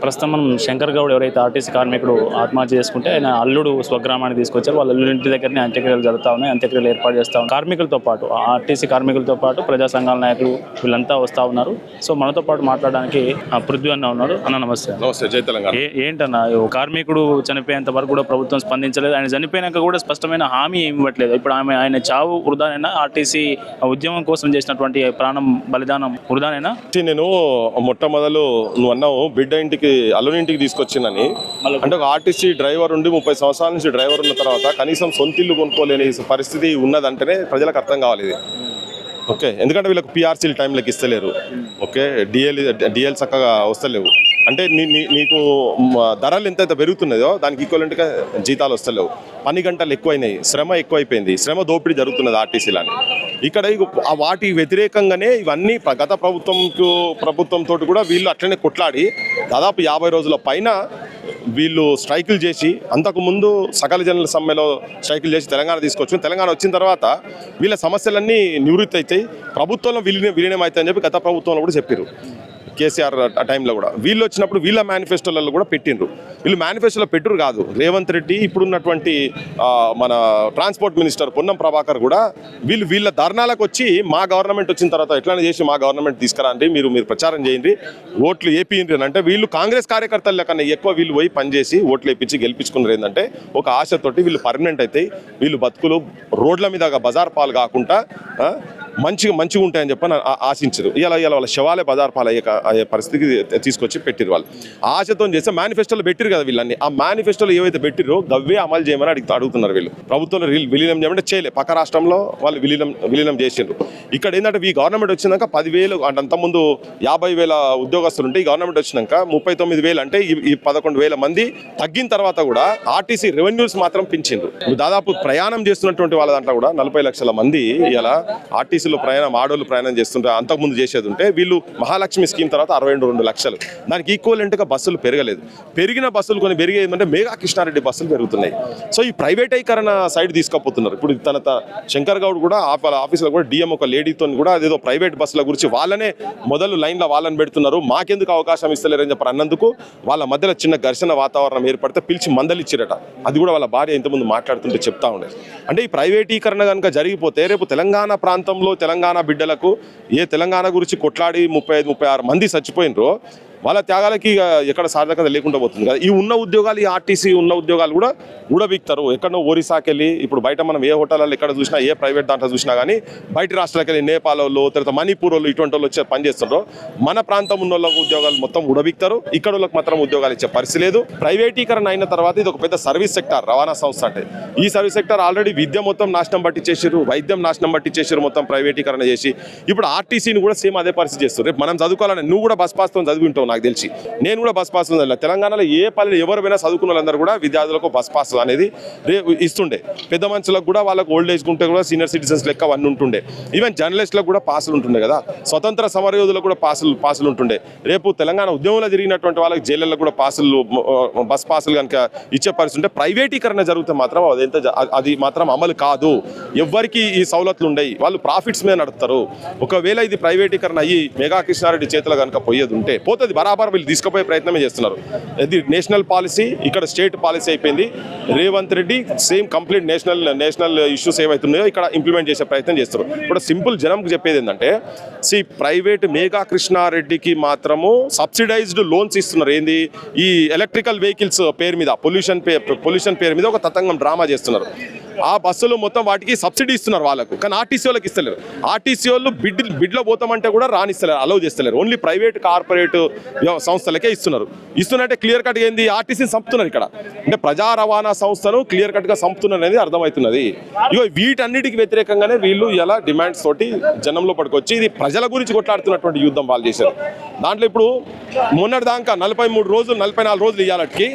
ప్రస్తుతం మనం శంకర్ గౌడ్ ఎవరైతే ఆర్టీసీ కార్మికుడు ఆత్మహత్య చేసుకుంటే ఆయన అల్లుడు స్వగ్రామాన్ని తీసుకొచ్చారు. వాళ్ళ అల్లుడి ఇంటి దగ్గరనే అంత్యక్రియలు జరుగుతూ ఉన్నాయి. అంత్యక్రియలు ఏర్పాటు చేస్తూ ఉన్నారు. కార్మికులతో పాటు ఆర్టీసీ కార్మికులతో పాటు ప్రజా సంఘాల నాయకులు వీళ్ళంతా వస్తూ ఉన్నారు. సో మనతో పాటు మాట్లాడడానికి పృథ్వీ అన్న ఉన్నారు. అన్న నమస్తే. నమస్తే. జై తెలంగాణ. ఏంటన్నా కార్మికుడు చనిపోయేంత వరకు కూడా ప్రభుత్వం స్పందించలేదు. ఆయన చనిపోయినాక కూడా స్పష్టమైన హామీ ఏమి ఇవ్వట్లేదు. ఇప్పుడు ఆయన చావు వృధానైనా, ఆర్టీసీ ఉద్యమం కోసం చేసినటువంటి ప్రాణం బలిదానం వృధానైనా? నేను మొట్టమొదలు నువ్వు అన్నావు బిడ్డ ఇంటికి అల్లుని ఇంటికి తీసుకొచ్చిందని. అంటే ఒక ఆర్టీసీ డ్రైవర్ ఉండి 30 సంవత్సరాల నుంచి డ్రైవర్ ఉన్న తర్వాత కనీసం సొంతిల్లు కొనుక్కోలేని పరిస్థితి ఉన్నదంటేనే ప్రజలకు అర్థం కావాలి ఇది. ఓకే, ఎందుకంటే వీళ్ళకి పిఆర్సీలు టైంలోకి ఇస్తలేరు. ఓకే, డిఎల్ చక్కగా వస్తలేవు. అంటే నీకు ధరలు ఎంతైతే పెరుగుతున్నదో దానికి ఈక్వలెంట్గా జీతాలు వస్తలేవు. పని గంటలు ఎక్కువైనాయి, శ్రమ ఎక్కువైపోయింది, శ్రమ దోపిడీ జరుగుతున్నది ఆర్టీసీలని. ఇక్కడ వాటి వ్యతిరేకంగానే ఇవన్నీ గత ప్రభుత్వంతో కూడా వీళ్ళు అట్లనే కొట్లాడి దాదాపు 50 రోజుల పైన వీళ్ళు స్ట్రైకులు చేసి, అంతకుముందు సకల జనుల సమ్మెలో స్ట్రైకులు చేసి తెలంగాణ తీసుకొచ్చి, తెలంగాణ వచ్చిన తర్వాత వీళ్ళ సమస్యలన్నీ నివృత్తి అవుతాయి, ప్రభుత్వంలో విలీనం అవుతాయని చెప్పి గత ప్రభుత్వంలో కూడా చెప్పారు. కేసీఆర్ ఆ టైంలో కూడా వీళ్ళు వచ్చినప్పుడు వీళ్ళ మేనిఫెస్టోలలో కూడా పెట్టిండ్రు. వీళ్ళు మేనిఫెస్టోలో పెట్టరు కాదు. రేవంత్ రెడ్డి ఇప్పుడున్నటువంటి మన ట్రాన్స్పోర్ట్ మినిస్టర్ పొన్నం ప్రభాకర్ కూడా వీళ్ళ ధర్నాలకు వచ్చి మా గవర్నమెంట్ వచ్చిన తర్వాత ఎట్లా చేసి మా గవర్నమెంట్ తీసుకురండి, మీరు ప్రచారం చేయండి, ఓట్లు వేపియండి అంటే వీళ్ళు కాంగ్రెస్ కార్యకర్తల కన్నా ఎక్కువ వీళ్ళు పోయి పనిచేసి ఓట్లు వేయించి గెలిపించుకున్నారు. ఏంటంటే ఒక ఆశతోటి వీళ్ళు పర్మనెంట్ అయితే వీళ్ళు బతుకులు రోడ్ల మీద బజార్ పాలు కాకుండా మంచిగా ఉంటాయని చెప్పని ఆశించరు. ఇలా వాళ్ళ శవాలే బజార్ పాలు అయ్యే పరిస్థితికి తీసుకొచ్చి పెట్టిరు. వాళ్ళు ఆశతో చేస్తే మేనిఫెస్టోలో పెట్టిరు కదా వీళ్ళని. ఆ మేనిఫెస్టోలో ఏవైతే పెట్టిరో గవ్వే అమలు చేయమని అడుగుతున్నారు వీళ్ళు. ప్రభుత్వంలో విలీనం చేయమంటే చేయలే, పక్క రాష్ట్రంలో వాళ్ళు విలీనం చేసిండ్రు. ఇక్కడ ఏంటంటే ఈ గవర్నమెంట్ వచ్చినాక 10,000 అంటే అంతకుముందు 50,000 ఉద్యోగస్తులు ఉంటే ఈ గవర్నమెంట్ వచ్చినాక 39,000 అంటే ఈ 11,000 మంది తగ్గిన తర్వాత కూడా ఆర్టీసీ రెవెన్యూస్ మాత్రం పెంచిండ్రు. దాదాపు ప్రయాణం చేస్తున్నటువంటి వాళ్ళ దాంట్లో కూడా 40 లక్షల మంది ఇలా ఆర్టీసీ ఆడోళ్ళు ప్రయాణం చేస్తుంటే అంతకుముందు చేసేది ఉంటే వీళ్ళు మహాలక్ష్మి స్కీమ్ తర్వాత 62 లక్షలు. దానికి ఈక్వలెంట్గా బస్సులు పెరగలేదు. పెరిగిన బస్సులు కొన్ని పెరిగేదంటే మేఘా కృష్ణారెడ్డి బస్సులు పెరుగుతున్నాయి. సో ఈ ప్రైవేటీకరణ సైడ్ తీసుకపోతున్నారు. ఇప్పుడు శంకర్ గౌడ్ కూడా ఆఫీసులో కూడా డిఎం ఒక లేడీతో కూడా అదేదో ప్రైవేట్ బస్సుల గురించి వాళ్ళనే మొదలు లైన్లో వాళ్ళని పెడుతున్నారు, మాకెందుకు అవకాశం ఇస్తలేరని చెప్పి అన్నందుకు వాళ్ళ మధ్యలో చిన్న ఘర్షణ వాతావరణం ఏర్పడితే పిలిచి మందలిచ్చిరట. అది కూడా వాళ్ళ భార్య ఇంతకుముందు మాట్లాడుతుంటే చెప్తా ఉండేది. అంటే ఈ ప్రైవేటీకరణ కనుక జరిగిపోతే రేపు తెలంగాణ ప్రాంతంలో తెలంగాణ బిడ్డలకు తెలంగాణ గురించి కొట్లాడి 35-36 మంది చచ్చిపోయినరో వాళ్ళ త్యాగాలకి ఎక్కడ సార్థకత లేకుండా పోతుంది కదా. ఈ ఉన్న ఉద్యోగాలు, ఈ ఆర్టీసీ ఉన్న ఉద్యోగాలు కూడా ఊడబిక్తారు. ఎక్కడో ఒరిస్సాకి వెళ్ళి ఇప్పుడు బయట మనం ఏ హోటల్లో ఎక్కడ చూసినా, ఏ ప్రైవేట్ దాంట్లో చూసినా కానీ బయట రాష్ట్రాలకు వెళ్ళి నేపాల్ వాళ్ళు, తర్వాత మణిపూర్ వాళ్ళు ఇటువంటి వాళ్ళు వచ్చి పనిచేస్తుండ్రో మన ప్రాంతం ఉన్న వాళ్ళకు ఉద్యోగాలు మొత్తం ఊడబిక్తారు. ఇక్కడ వాళ్ళకి మాత్రం ఉద్యోగాలు ఇచ్చే పరిస్థితి లేదు. ప్రైవేటీకరణ అయిన తర్వాత ఇది ఒక పెద్ద సర్వీస్ సెక్టార్, రవాణా సంస్థ అంటే. ఈ సర్వీస్ సెక్టార్ ఆల్రెడీ విద్య మొత్తం నాశనం పట్టించేసారు, వైద్యం నాశనం పట్టించేసారు, మొత్తం ప్రైవేటీకరణ చేసి. ఇప్పుడు ఆర్టీసీని కూడా సేమ్ అదే పరిస్థితి చేస్తారు. రేపు మనం చదువుకోవాలని నువ్వు కూడా బస్ పాస్తో చదివి ఉంటావు నాకు తెలిసి, నేను కూడా బస్ పాస్ ఉంది. తెలంగాణలో ఏ పల్లెలు ఎవరైనా చదువుకున్న వాళ్ళందరూ కూడా విద్యార్థులకు బస్ పాస్ అనేది ఇస్తుండే. పెద్ద మనుషులకు కూడా వాళ్ళకు ఓల్డ్ ఏజ్ ఉంటే కూడా సీనియర్ సిటిజన్స్ లెక్క అవన్నీ ఉంటుండే. ఈవెన్ జర్నలిస్టులకు కూడా పాసులు ఉంటుండే కదా, స్వతంత్ర సమరయోధులకు కూడా పాసులు ఉంటుండే. రేపు తెలంగాణ ఉద్యమంలో జరిగినటువంటి వాళ్ళకి జైళ్ళలో కూడా బస్ పాసులు కనుక ఇచ్చే పరిస్థితి ఉంటే ప్రైవేటీకరణ జరిగితే మాత్రం అది మాత్రం అమలు కాదు. ఎవ్వరికి ఈ సౌలతులు ఉండయి, వాళ్ళు ప్రాఫిట్స్ మీద నడుపుతారు. ఒకవేళ ఇది ప్రైవేటీకరణ అయ్యి మేఘా కృష్ణారెడ్డి చేతిలో కనుక పోయేది ఉంటే పోతుంది బరాబర్. వీళ్ళు తీసుకుపోయే ప్రయత్నమే చేస్తున్నారు. ఇది నేషనల్ పాలసీ, ఇక్కడ స్టేట్ పాలసీ అయిపోయింది. Revanth Reddy same complete national issues ఏవైతున్నాయో ఇక్కడ ఇంప్లిమెంట్ చేసే ప్రయత్నం చేస్తారు. ఇప్పుడు సింపుల్ జనంకి చెప్పేది ఏంటంటే, ప్రైవేట్ మేఘా కృష్ణారెడ్డికి మాత్రము సబ్సిడైజ్డ్ లోన్స్ ఇస్తున్నారు. ఏంది ఈ ఎలక్ట్రికల్ వెహికల్స్ పేరు మీద, పొల్యూషన్ పేరు మీద ఒక తతంగం డ్రామా చేస్తున్నారు. ఆ బస్సులు మొత్తం వాటికి సబ్సిడీ ఇస్తున్నారు వాళ్ళకు, కానీ ఆర్టీసీ వాళ్ళకి ఇస్తలేరు. ఆర్టీసీ వాళ్ళు బిడ్లో పోతామంటే కూడా రానిస్తలేరు, అలౌ చేస్తలేరు. ఓన్లీ ప్రైవేట్ కార్పొరేట్ సంస్థలకే ఇస్తున్నట్టే క్లియర్ కట్గా ఏంది ఆర్టీసీని చంపుతున్నారు. ఇక్కడ అంటే ప్రజా రవాణా సంస్థను క్లియర్ కట్గా చంపుతున్నారు అనేది అర్థమవుతున్నది. వీటన్నిటికి వ్యతిరేకంగానే వీళ్ళు ఇలా డిమాండ్స్ తోటి జనంలో పడుకొచ్చి ఇది ప్రజల గురించి కొట్లాడుతున్నటువంటి యుద్ధం వాళ్ళు చేశారు. దాంట్లో ఇప్పుడు మొన్నటి దాకా 43 రోజులు 44 రోజులు ఇయ్యాలకి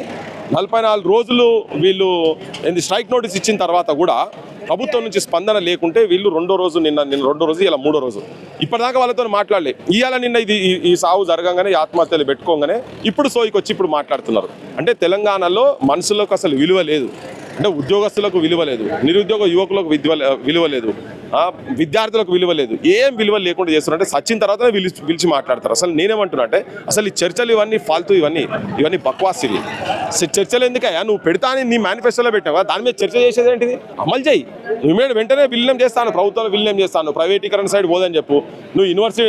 44 రోజులు వీళ్ళు స్ట్రైక్ నోటీస్ ఇచ్చిన తర్వాత కూడా ప్రభుత్వం నుంచి స్పందన లేకుంటే వీళ్ళు నిన్న 2వ రోజు ఇలా 3వ రోజు ఇప్పటిదాకా వాళ్ళతో మాట్లాడలే. ఇవాళ నిన్న ఈ సాగు జరగంగానే ఆత్మహత్యలు పెట్టుకోగానే ఇప్పుడు సోయికి వచ్చి ఇప్పుడు మాట్లాడుతున్నారు. అంటే తెలంగాణలో మనుషులకు అసలు విలువ లేదు, అంటే ఉద్యోగస్తులకు విలువ లేదు, నిరుద్యోగ యువకులకు విలువ లేదు, విద్యార్థులకు విలువ లేదు, ఏం విలువ లేకుండా చేస్తున్నారంటే సచిన్ తర్వాతనే పిలిచి మాట్లాడతారు. అసలు నేనేమంటున్నా అంటే అసలు ఈ చర్చలు ఇవన్నీ ఫాల్తూ, ఇవన్నీ బక్వాస్. ఇవి చర్చలు ఎందుకయ్యా? నువ్వు పెడతా అని నీ మేనిఫెస్టోలో పెట్టావా? దాని మీద చర్చ చేసేది ఏంటిది? అమలు చేయి. నువ్వు వెంటనే విలీనం చేస్తాను, ప్రభుత్వం విలీనం చేస్తాను, ప్రైవేటీకరణ సైడ్ పోదని చెప్పు. నువ్వు యూనివర్సిటీ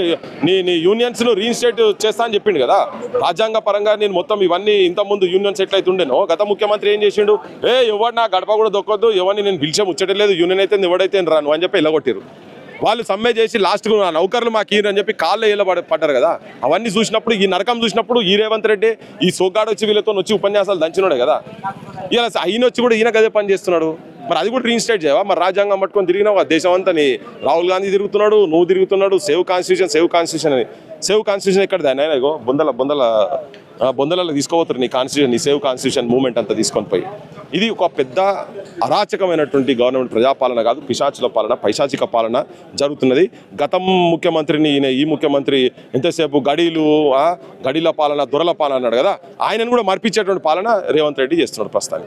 నీ యూనియన్స్ను రీఇన్స్టేట్ చేస్తా అని చెప్పిండు కదా. రాజ్యాంగ పరంగా నేను మొత్తం ఇవన్నీ ఇంతకుముందు యూనియన్స్ ఎట్లయితే ఉండేనో, గత ముఖ్యమంత్రి ఏం చేసిండు? ఎవడు నా గడప కూడా దొక్కొద్దు, ఎవరిని నేను పిలిచే ముచ్చటలేదు, యూనియన్ అయితే ఎవడైతే రాను అని చెప్పి ఎల్లగొట్టారు. వాళ్ళు సమ్మె చేసి లాస్ట్కు నా నౌకర్లు మాకు ఈరని చెప్పి కాళ్ళు ఇలా పడ్డారు కదా. అవన్నీ చూసినప్పుడు, ఈ నరకం చూసినప్పుడు ఈ రేవంత్ రెడ్డి ఈ సోగ్గాడు వచ్చి వీళ్ళతో వచ్చి ఉపన్యాసాలు దంచినాడే కదా. ఇలా ఈయన వచ్చి కూడా ఈయన గదే పని చేస్తున్నాడు. మరి అది కూడా రీఇన్స్టేట్ చేయవా? మరి రాజ్యాంగం పట్టుకొని తిరిగినావు దేశం అంతా. రాహుల్ గాంధీ తిరుగుతున్నాడు, నువ్వు తిరుగుతున్నాడు. సేవ్ కాన్స్టిట్యూషన్ అని. సేవ్ కాన్స్టిట్యూషన్ ఎక్కడ దాని ఇగో బొందలలో తీసుకోపోతారు నీ కాన్స్టిట్యూషన్, నీ సేవ్ కాన్స్టిట్యూషన్ మూవ్మెంట్ అంతా తీసుకొని పోయి. ఇది ఒక పెద్ద అరాచకమైనటువంటి గవర్నమెంట్ ప్రజాపాలన కాదు, పిశాచుల పాలన, పైశాచిక పాలన జరుగుతున్నది. గతం ముఖ్యమంత్రిని ఈ ముఖ్యమంత్రి ఎంతసేపు గడీల పాలన, దొరల పాలన అన్నాడు కదా. ఆయనను కూడా మర్పించేటువంటి పాలన రేవంత్ రెడ్డి చేస్తున్నాడు ప్రస్తుతానికి.